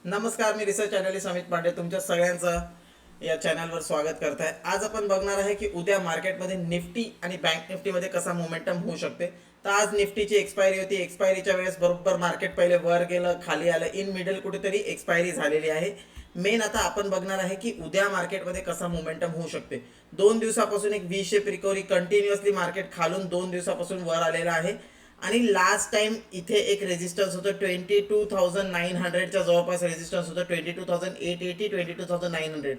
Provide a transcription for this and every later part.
नमस्कार, मी research unlist Amit Pande तुमच्या सगळ्यांचं या चॅनलवर स्वागत करत आहे। आज आपण बघणार आहे की उद्या मार्केटमध्ये निफ्टी आणि बँक निफ्टीमध्ये कसा मोमेंटम होऊ शकते। तर आज निफ्टीची एक्सपायरी होती। एक्सपायरीच्या वेळेस बरोबर मार्केट पहिले वर गेलं, खाली आलं, इन मिडल कुठेतरी एक्सपायरी झालेली आहे। मेन आता आपण बघणार आहे की उद्या मार्केटमध्ये कसा मोमेंटम होऊ शकते। 2 दिवसापासून एक V shape recovery continuously market खालून 2 दिवसापासून वर आलेला आहे आणि लास्ट टाइम इथे एक रेजिस्टन्स होतं 22,900 च्या जवळपास रेजिस्टन्स होतं 22,880 22,900।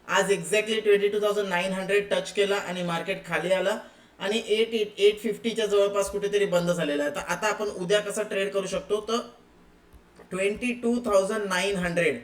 आज एक्झॅक्टली 22,900 टच केला आणि मार्केट खाली आला आणि 850 च्या जवळपास कुठेतरी बंद झालेला आहे। तर आता आपण उद्या कसा ट्रेड करू शकतो, तर 22,900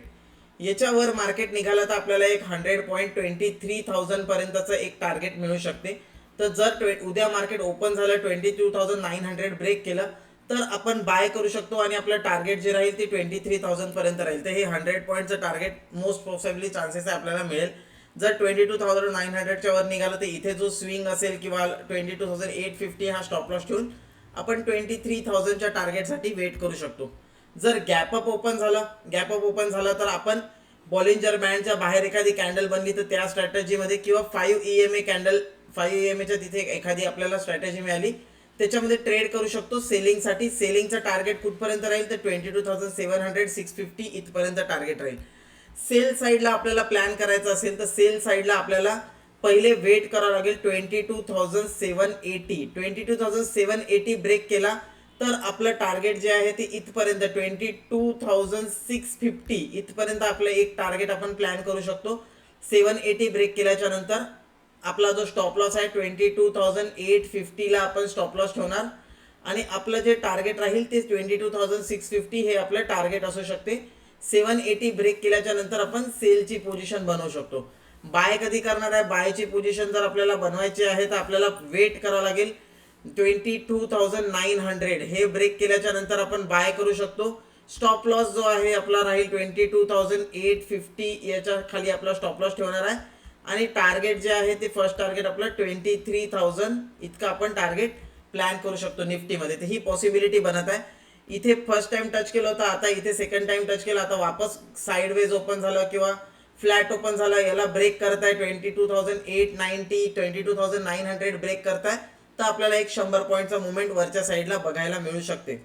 याच्यावर मार्केट निघाला तर आपल्याला एक 100.23,000 पर्यंतचं एक टार्गेट मिळू शकते। तर जर उद्या मार्केट ओपन झालं 22,900 ब्रेक केलं तर आपण बाय करू शकतो आणि आपलं टार्गेट जे राहील ते 23,000 पर्यंत राहील। तर हे 100 पॉईंटचं टार्गेट मोस्ट पॉसिबली चान्सेस आहे आपल्याला मिळेल। जर 22,900 च्या वर निघालं तर इथे जो स्विंग असेल किंवा 22,850 हा स्टॉप लॉस ठेवून आपण 23,000 च्या टार्गेटसाठी वेट करू शकतो। जर गॅपअप ओपन झालं तर आपण बॉलिंजर बँडच्या बाहेर एखादी कॅन्डल बनली तर त्या स्ट्रॅटेजीमध्ये किंवा 5 EMA कॅन्डल 5 EMA च्या तिथे एखादी आपल्याला स्ट्रॅटेजी मिळाली त्याच्यामध्ये ट्रेड करू शकतो सेलिंगसाठी। सेलिंगचं टार्गेट कुठपर्यंत राहील तर 22,700 650 इथपर्यंत टार्गेट राहील। सेल साईडला आपल्याला प्लॅन करायचा असेल तर सेल साईडला आपल्याला पहिले वेट करावं लागेल 22,780 22,780 ब्रेक केला तर आपलं टार्गेट जे आहे ते इथपर्यंत 22,650 इथपर्यंत आपलं एक टार्गेट आपण प्लॅन करू शकतो। 780 ब्रेक केल्याच्या नंतर आपला जो स्टॉप लॉस आहे 22,850 ला आपण स्टॉप लॉस ठेवणार आणि आपलं जे टार्गेट राहील ते 22,650 हे आपलं टार्गेट असू शकते। 780 ब्रेक केल्याच्या नंतर आपण सेलची पोझिशन बनवू शकतो। बाय कधी करणार आहे, बायची पोझिशन जर आपल्याला बनवायची आहे तर आपल्याला वेट करावं लागेल 22,900 हे ब्रेक केल्याच्या नंतर आपण बाय करू शकतो। स्टॉप लॉस जो आहे आपला राहील 22,850 याच्या खाली आपला स्टॉप लॉस ठेवणार आहे आणि टार्गेट जे आहे ते फर्स्ट टार्गेट आपलं 23,000 इतका आपण टार्गेट प्लॅन करू शकतो निफ्टीमध्ये। तर ही पॉसिबिलिटी बनत आहे। इथे फर्स्ट टाइम टच केलं होतं, आता इथे सेकंड टाइम टच केलं, आता वापस साइडवेज ओपन झालं किंवा फ्लॅट ओपन झालं, याला ब्रेक करत आहे 22,890 22,900 ब्रेक करताय तर आपल्याला एक 100 पॉईंटचा मुवमेंट वरच्या साईडला बघायला मिळू शकते।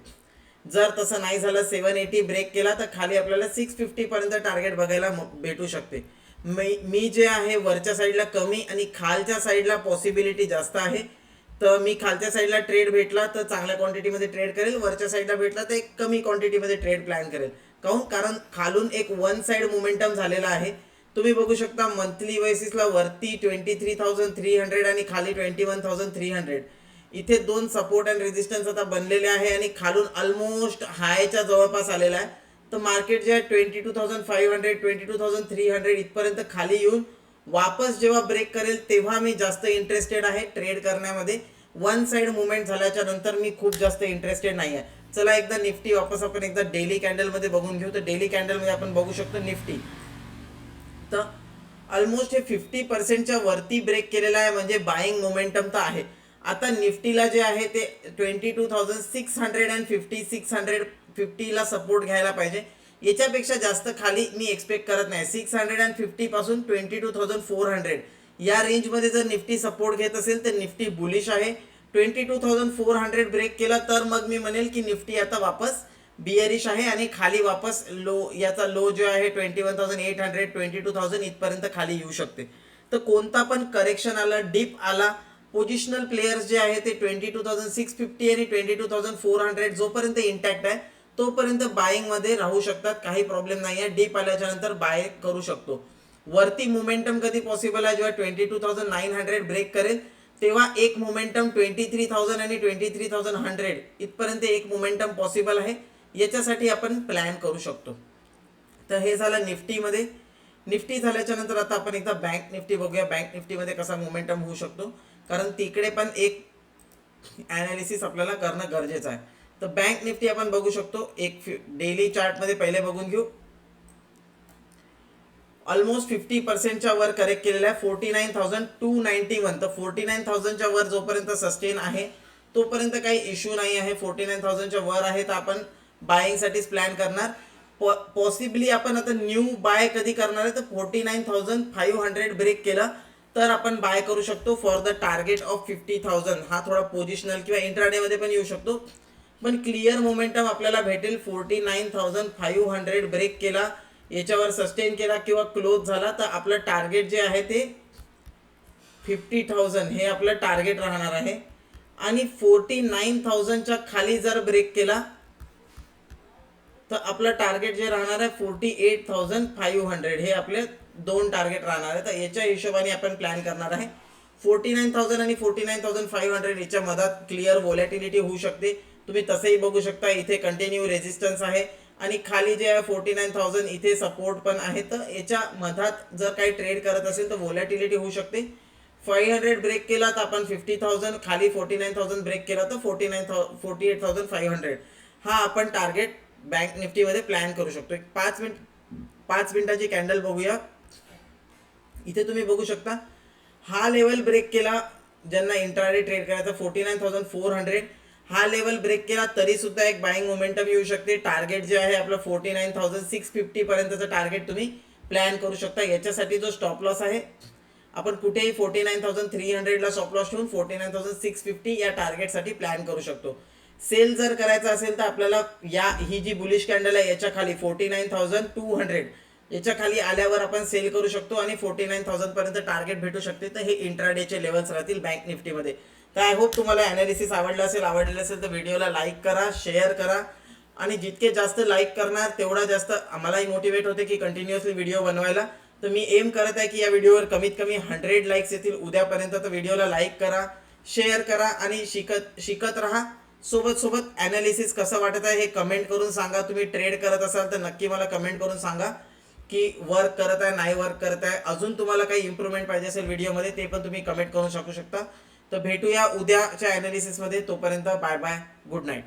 जर तसं नाही झालं 780 ब्रेक केला तर खाली आपल्याला 650 पर्यंत टार्गेट बघायला भेटू शकते। मी जे आहे वरच्या साईडला कमी आणि खालच्या साईडला पॉसिबिलिटी जास्त आहे। तर मी खालच्या साईडला ट्रेड भेटला तर चांगल्या क्वांटिटीमध्ये ट्रेड करेल, वरच्या साईडला भेटला तर एक कमी क्वांटिटीमध्ये ट्रेड प्लॅन करेल। कारण खालून एक वन साइड मोमेंटम झालेला आहे। तुम्ही बघू शकता मंथली बेसिसला वरती 23,300 आणि खाली 21,300 इथे दोन सपोर्ट अँड रेजिस्टन्स आता बनलेले आहे आणि खालून ऑलमोस्ट हायच्या जवळपास आलेला आहे। तर मार्केट जे आहे 22,500 22,300 इथपर्यंत खाली येऊन वापस जेव्हा ब्रेक करेल तेव्हा मी जास्त इंटरेस्टेड आहे ट्रेड करण्यामध्ये। वन साइड मुवमेंट झाल्याच्या नंतर मी खूप जास्त इंटरेस्टेड नाही आहे। चला एकदा निफ्टी वापस आपण एकदा डेली कॅन्डल मध्ये बघून घेऊ। तर डेली कॅन्डल मध्ये आपण बघू शकतो निफ्टी तर ऑलमोस्ट हे 50% च्या वरती ब्रेक केलेला आहे, म्हणजे बाइंग मोमेंटम तर आहे। आता निफ्टीला जे आहे ते 22,650 650 ला सपोर्ट घ्यायला पाहिजे। याच्यापेक्षा जास्त खाली मी एक्सपेक्ट करत नाही। 650 पासून 22,400 या रेंज मध्ये जर निफ्टी सपोर्ट घेत असेल तर निफ्टी बुलिश आहे। 22,400 ब्रेक केला तर मग मी म्हणेल की निफ्टी आता वापस बियरिश आहे आणि खाली वापस लो याचा लो जो आहे 21,800 22,000 इथपर्यंत खाली येऊ शकते। तर कोणता पण करेक्शन आला, डिप आला, पोझिशनल प्लेयर्स जे आहे ते 22,650 आणि 22,400 जोपर्यंत इंटॅक्ट आहे तोपर्यंत बाइंग मध्ये राहू शकतात, काही प्रॉब्लेम नाही आहे। डिप आल्याच्या नंतर बाय करू शकतो। वरती मोमेंटम कधी पॉसिबल आहे, जेव्हा 22,900 ब्रेक करेल तेव्हा एक मोमेंटम 23,000 आणि 23,100 इथपर्यंत एक मोमेंटम पॉसिबल आहे। याच्यासाठी आपण प्लॅन करू शकतो। तर हे झालं निफ्टीमध्ये। निफ्टी झाल्याच्या नंतर आता आपण एकदा बँक निफ्टी बघूया। बँक निफ्टीमध्ये कसा मोमेंटम होऊ शकतो, कारण तिकडे पण एक ॲनालिसिस आपल्याला करणं गरजेचं आहे। तर बँक निफ्टी आपण बघू शकतो, एक डेली चार्ट मध्ये पहिले बघून घेऊ। ऑलमोस्ट 50% च्या वर करेक्ट केलेला आहे 49,291। तर 49,000 च्या वर जोपर्यंत सस्टेन आहे तोपर्यंत काही इश्यू नाही आहे। 49,000 च्या वर आहे तर आपण बाइंग साठीच प्लॅन करणार। पॉसिबली आपण आता न्यू बाय कधी करणार आहे तर 49,500 ब्रेक केला तर आपण बाय करू शकतो फॉर द टार्गेट ऑफ 50,000. हा थोडा पोझिशनल किंवा इंट्राडे मध्ये पण येऊ शकतो, पण क्लिअर मोमेंटम आपल्याला भेटेल. 49,500 ब्रेक केला, याच्यावर सस्टेन केला किंवा क्लोज झाला तर आपलं टार्गेट जे आहे ते 50,000 हे आपलं टार्गेट राहणार आहे. आणि 49,000च्या खाली जर ब्रेक केला तर आपलं टार्गेट जे राहणार आहे 48,500. हे आपले दोन टार्गेट राहणार आहे. तर याच्या हिशोबाने आपण प्लॅन करणार आहे. 49,000 आणि 49,500 याच्या मधात क्लिअर व्हॉलॅटिलिटी होऊ शकते. तुम्ही तसंही बघू शकता, इथे कंटिन्यू रेजिस्टन्स आहे आणि खाली जे आहे 49,000 इथे सपोर्ट पण आहे. तर याच्या मधात जर काही ट्रेड करत असेल तर व्हॉलॅटिलिटी होऊ शकते. 500 ब्रेक केला तर आपण 50,000, खाली 49,000 ब्रेक केला तर 48,500 हा आपण टार्गेट बँक निफ्टीमध्ये प्लॅन करू शकतो. एक 5 मिनिटाची कॅन्डल बघूया. इथे तुम्ही बघू शकता हा लेवल ब्रेक केला, ज्यांना इंट्राडे ट्रेड करायचा 49,400 हा लेवल ब्रेक केला तरी सुद्धा एक बाइंग मोमेंटम येऊ शकते. टार्गेट जे आहे आपलं 49,650 पर्यंतचं टार्गेट तुम्ही प्लॅन करू शकता. याच्यासाठी जो स्टॉप लॉस आहे आपण कुठेही 49,300 ला स्टॉप लॉस ठेवून 49,650 या टार्गेटसाठी प्लॅन करू शकतो. सेल जर करायचा असेल तर आपल्याला ही जी बुलिश कॅन्डल आहे याच्या खाली 49,200 याच्या खाली आल्यावर आपण सेल करू शकतो आणि 49,000 पर्यंत टार्गेट भेटू शकते. तर हे इंट्राडेचे लेवल्स राहतील बँक निफ्टीमध्ये. तर आय होप तुम्हाला ॲनालिसिस आवडलं असेल तर व्हिडिओला लाईक करा, शेअर करा आणि जितके जास्त लाईक करणार तेवढा जास्त आम्हालाही मोटिवेट होते की कंटिन्युअसली व्हिडिओ बनवायला. तर मी एम करत आहे की या व्हिडिओवर कमीत कमी 100 लाईक्स येतील उद्यापर्यंत. तर व्हिडिओला लाईक करा, शेअर करा आणि शिकत राहा. सोबत ॲनालिसिस कसं वाटत आहे हे कमेंट करून सांगा. तुम्ही ट्रेड करत असाल तर नक्की मला कमेंट करून सांगा की वर्क करत आहे नाही वर्क करत आहे. अजून तुम्हाला काही इम्प्रूव्हमेंट पाहिजे असेल व्हिडिओमध्ये ते पण तुम्ही कमेंट करून शकू शकता. तर भेटूया उद्याच्या ॲनालिसिसमध्ये. तोपर्यंत बाय बाय, गुड नाईट.